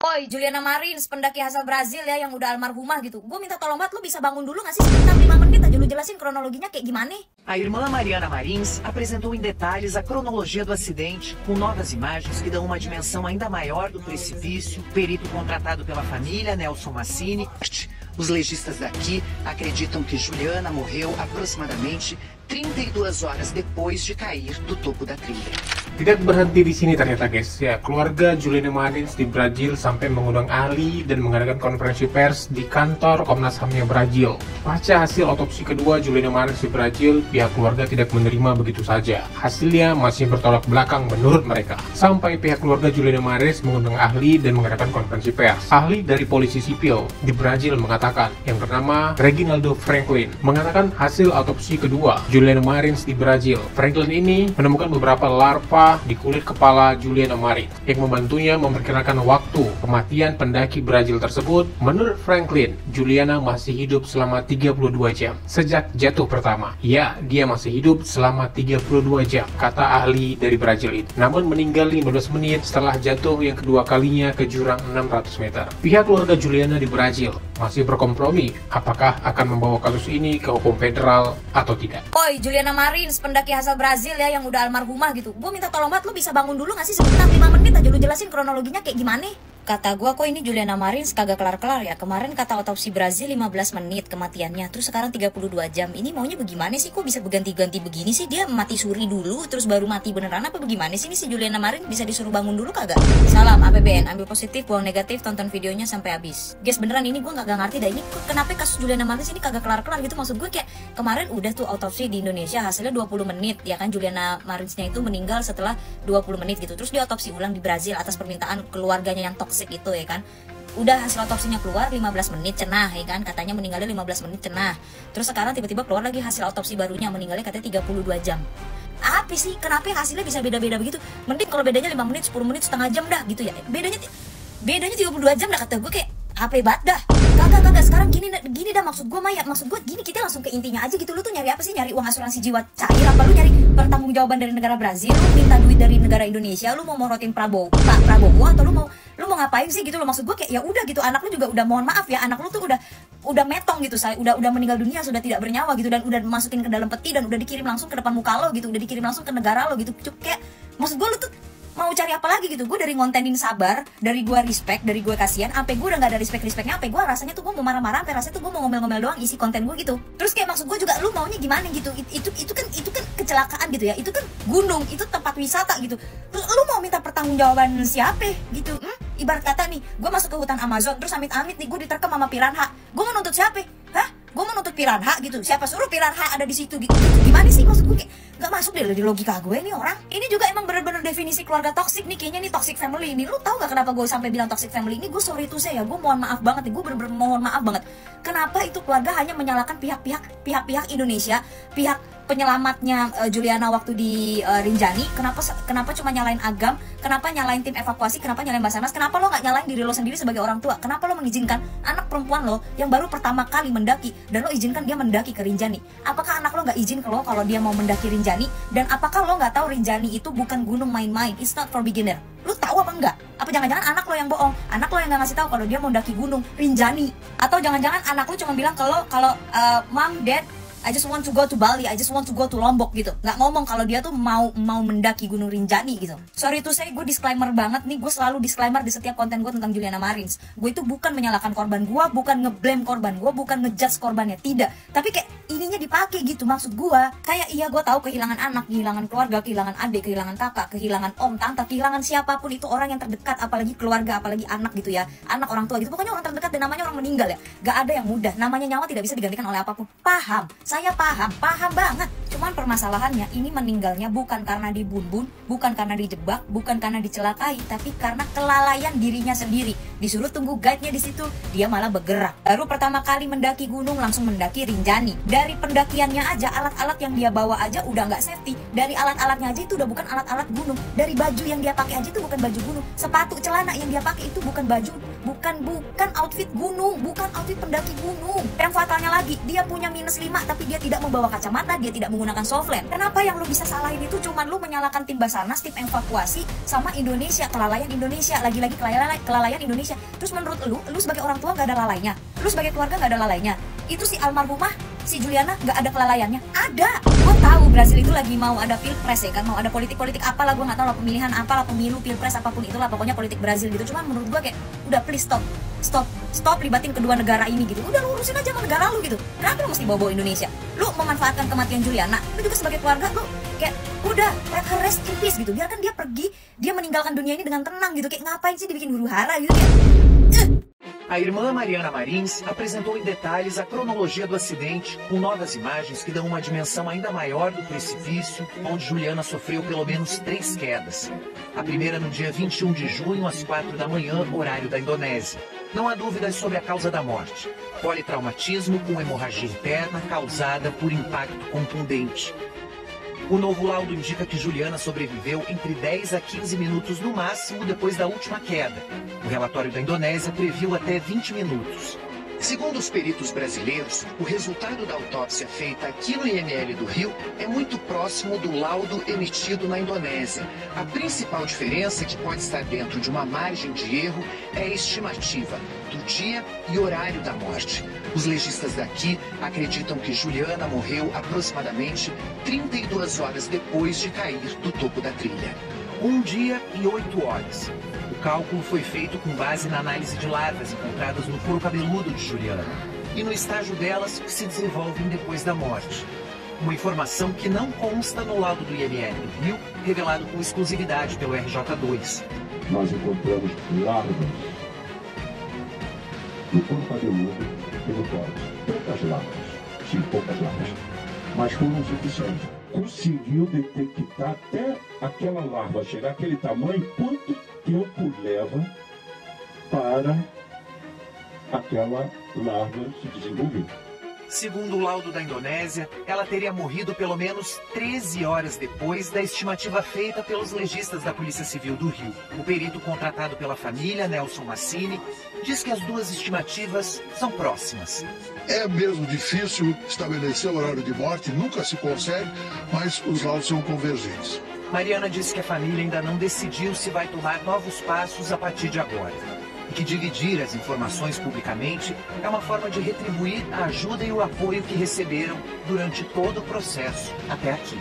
Oi, Juliana Marins, pendaki asal Brazil ya yang udah almarhumah gitu. Gue minta tolong banget, lu bisa bangun dulu gak sih sebentar 5 menit aja lu jelasin kronologinya kayak gimana? A irmã Mariana Marins apresentou em detalhes a cronologia do acidente, com novas imagens que dão uma dimensão ainda maior do precipício, perito contratado pela família, Nelson Massini. Os legistas daqui acreditam que Juliana morreu aproximadamente 32 horas depois de cair do topo da trilha. Tidak berhenti di sini ternyata guys, ya keluarga Juliana Marins di Brazil sampai mengundang ahli dan mengadakan konferensi pers di kantor Komnas HAM-nya Brazil. Pasca hasil otopsi kedua Juliana Marins di Brazil, pihak keluarga tidak menerima begitu saja. Hasilnya masih bertolak belakang menurut mereka. Sampai pihak keluarga Juliana Marins mengundang ahli dan mengadakan konferensi pers. Ahli dari polisi sipil di Brazil mengatakan, yang bernama Reginaldo Franklin, mengatakan hasil otopsi kedua Juliana Marins di Brazil. Franklin ini menemukan beberapa larva di kulit kepala Juliana Marins yang membantunya memperkirakan waktu kematian pendaki Brazil tersebut. Menurut Franklin, Juliana masih hidup selama 32 jam sejak jatuh pertama. Ya, dia masih hidup selama 32 jam, kata ahli dari Brazil itu. Namun meninggal 15 menit setelah jatuh yang kedua kalinya ke jurang 600 meter. Pihak keluarga Juliana di Brazil masih berkompromi apakah akan membawa kasus ini ke hukum federal atau tidak. Oi, Juliana Marins, pendaki asal Brazil ya yang udah almarhumah gitu. Gue minta tolong banget, lu bisa bangun dulu gak sih sebentar 5 menit aja lu jelasin kronologinya kayak gimana? Kata gua kok ini Juliana Marins kagak kelar-kelar ya. Kemarin kata otopsi Brazil 15 menit kematiannya, terus sekarang 32 jam. Ini maunya bagaimana sih? Kok bisa berganti-ganti begini sih? Dia mati suri dulu terus baru mati beneran apa bagaimana sih? Ini si Juliana Marins bisa disuruh bangun dulu kagak? Salam APBN, ambil positif, buang negatif, tonton videonya sampai habis. Guys, beneran ini gua gak ngerti dah, ini kenapa kasus Juliana Marins ini kagak kelar-kelar gitu. Maksud gue kayak kemarin udah tuh otopsi di Indonesia hasilnya 20 menit ya kan, Juliana Marinsnya itu meninggal setelah 20 menit gitu. Terus dia otopsi ulang di Brazil atas permintaan keluarganya yang toksik itu ya kan. Udah hasil otopsinya keluar 15 menit cenah ya kan, katanya meninggalnya 15 menit cenah. Terus sekarang tiba-tiba keluar lagi hasil otopsi barunya, meninggalnya katanya 32 jam. Apa sih? Kenapa hasilnya bisa beda-beda begitu? Mending kalau bedanya 5 menit, 10 menit, setengah jam dah gitu ya. Bedanya 32 jam dah, kata gue kayak apa banget dah. Kagak sekarang gini dah, maksud gue Maya, maksud gue gini, kita langsung ke intinya aja gitu. Lu tuh nyari apa sih? Nyari uang asuransi jiwa cair apa lu nyari pertanggungjawaban dari negara Brazil? Lu minta duit dari negara Indonesia? Lu mau morotin Prabowo atau lu mau ngapain sih gitu? Lu maksud gue kayak ya udah gitu, anak lu juga udah, mohon maaf ya, anak lu tuh udah metong gitu, saya udah meninggal dunia, sudah tidak bernyawa gitu, dan udah masukin ke dalam peti dan udah dikirim langsung ke depan muka lo gitu, udah dikirim langsung ke negara lo gitu. Kayak maksud gue lu tuh mau cari apa lagi gitu? Gue dari ngontenin sabar, dari gue respect, dari gue kasihan, sampai gue udah gak ada respectnya, sampai gue rasanya tuh gue mau marah-marah, sampai rasanya tuh gue mau ngomel-ngomel doang isi konten gue gitu. Terus kayak maksud gue juga lu maunya gimana gitu? Itu kan kecelakaan gitu ya, itu kan gunung, itu tempat wisata gitu. Lu mau minta pertanggungjawaban siapa gitu? Ibarat kata nih, gue masuk ke hutan Amazon, terus amit-amit nih gue diterkam sama piranha, gue mau nuntut siapa? Hah? Gue mau nuntut piranha gitu? Siapa suruh piranha ada di situ gitu? Gimana sih, maksud gue kayak gak masuk deh di logika gue nih orang. Ini juga emang bener-bener definisi keluarga toksik nih, kayaknya nih toxic family ini. Lu tau gak kenapa gue sampai bilang toxic family ini? Gue sorry to say ya, gue mohon maaf banget nih, gue bener-bener mohon maaf banget. Kenapa itu keluarga hanya menyalahkan pihak Indonesia, pihak penyelamatnya Juliana waktu di Rinjani? Kenapa cuma nyalain Agam? Kenapa nyalain tim evakuasi? Kenapa nyalain Basarnas? Kenapa lo gak nyalain diri lo sendiri sebagai orang tua? Kenapa lo mengizinkan anak perempuan lo yang baru pertama kali mendaki dan lo izinkan dia mendaki ke Rinjani? Apakah anak lo gak izin ke lo kalau dia mau mendaki Rinjani? Dan apakah lo gak tahu Rinjani itu bukan gunung main-main? It's not for beginner. Lo tahu apa enggak? Apa jangan-jangan anak lo yang bohong? Anak lo yang gak ngasih tahu kalau dia mau mendaki gunung Rinjani? Atau jangan-jangan anak lo cuma bilang kalau Mom, Dad, I just want to go to Bali, I just want to go to Lombok gitu. Nggak ngomong kalau dia tuh mau mendaki Gunung Rinjani gitu. Sorry tuh saya, gue disclaimer banget nih. Gue selalu disclaimer di setiap konten gue tentang Juliana Marins. Gue itu bukan menyalahkan korban gue, bukan ngeblame korban gue, bukan ngejudge korbannya, tidak. Tapi kayak ininya dipakai gitu, maksud gue. Kayak iya gue tahu kehilangan anak, kehilangan keluarga, kehilangan adik, kehilangan kakak, kehilangan om, tante, kehilangan siapapun itu orang yang terdekat, apalagi keluarga, apalagi anak gitu ya. Anak, orang tua gitu. Pokoknya orang terdekat dan namanya orang meninggal ya. Gak ada yang mudah. Namanya nyawa tidak bisa digantikan oleh apapun. Paham? Saya paham banget. Cuman permasalahannya ini meninggalnya bukan karena dibunuh, bukan karena dijebak, bukan karena dicelakai, tapi karena kelalaian dirinya sendiri. Disuruh tunggu guide-nya di situ, dia malah bergerak. Baru pertama kali mendaki gunung langsung mendaki Rinjani. Dari pendakiannya aja, alat-alat yang dia bawa aja udah nggak safety. Dari alat-alatnya aja itu udah bukan alat-alat gunung. Dari baju yang dia pakai aja itu bukan baju gunung. Sepatu, celana yang dia pakai itu bukan baju Bukan outfit gunung, bukan outfit pendaki gunung. Yang fatalnya lagi, dia punya -5 tapi dia tidak membawa kacamata, dia tidak menggunakan softland. Kenapa yang lu bisa salahin itu cuman lu menyalahkan tim Basarnas, tim evakuasi, sama Indonesia, kelalaian Indonesia, lagi-lagi kelalaian Indonesia. Terus menurut lu sebagai orang tua gak ada lalainya? Lu sebagai keluarga gak ada lalainya? Itu si almarhumah, si Juliana gak ada kelalaiannya? Ada! Gue tahu Brazil itu lagi mau ada pilpres ya kan, mau ada politik-politik apalah, gue gak tahu lah, pemilihan apalah, pemilu, pilpres, apapun itulah, pokoknya politik Brazil gitu. Cuman menurut gue kayak, udah please stop libatin kedua negara ini gitu. Udah lu urusin aja sama negara lu gitu. Kenapa lu mesti bawa Indonesia? Lu memanfaatkan kematian Juliana, lu juga sebagai keluarga, lu kayak udah let her rest in peace gitu. Biarkan dia pergi, dia meninggalkan dunia ini dengan tenang gitu. Kayak ngapain sih dibikin huru-hara gitu ya? A irmã Mariana Marins apresentou em detalhes a cronologia do acidente, com novas imagens que dão uma dimensão ainda maior do precipício, onde Juliana sofreu pelo menos 3 quedas. A primeira no dia 21 de junho, às 4 da manhã, horário da Indonésia. Não há dúvidas sobre a causa da morte. Politraumatismo com hemorragia interna causada por impacto contundente. O novo laudo indica que Juliana sobreviveu entre 10 a 15 minutos no máximo depois da última queda. O relatório da Indonésia previu até 20 minutos. Segundo os peritos brasileiros, o resultado da autópsia feita aqui no IML do Rio é muito próximo do laudo emitido na Indonésia. A principal diferença, que pode estar dentro de uma margem de erro, é a estimativa do dia e horário da morte. Os legistas daqui acreditam que Juliana morreu aproximadamente 32 horas depois de cair do topo da trilha. 1 dia e 8 horas. O cálculo foi feito com base na análise de larvas encontradas no couro cabeludo de Juliana e no estágio delas que se desenvolvem depois da morte. Uma informação que não consta no laudo do IML do Rio, revelado com exclusividade pelo RJ2. Nós encontramos larvas no couro cabeludo e no tórax. Poucas larvas, sim, poucas larvas, mas foram suficientes. Conseguiu detectar até aquela larva chegar àquele tamanho, quanto tempo leva para aquela larva se desenvolver. Segundo o laudo da Indonésia, ela teria morrido pelo menos 13 horas depois da estimativa feita pelos legistas da Polícia Civil do Rio. O perito contratado pela família, Nelson Massini, diz que as duas estimativas são próximas. É mesmo difícil estabelecer o horário de morte, nunca se consegue, mas os laudos são convergentes. Mariana disse que a família ainda não decidiu se vai tomar novos passos a partir de agora. E que dividir as informações publicamente é uma forma de retribuir a ajuda e o apoio que receberam durante todo o processo até aqui.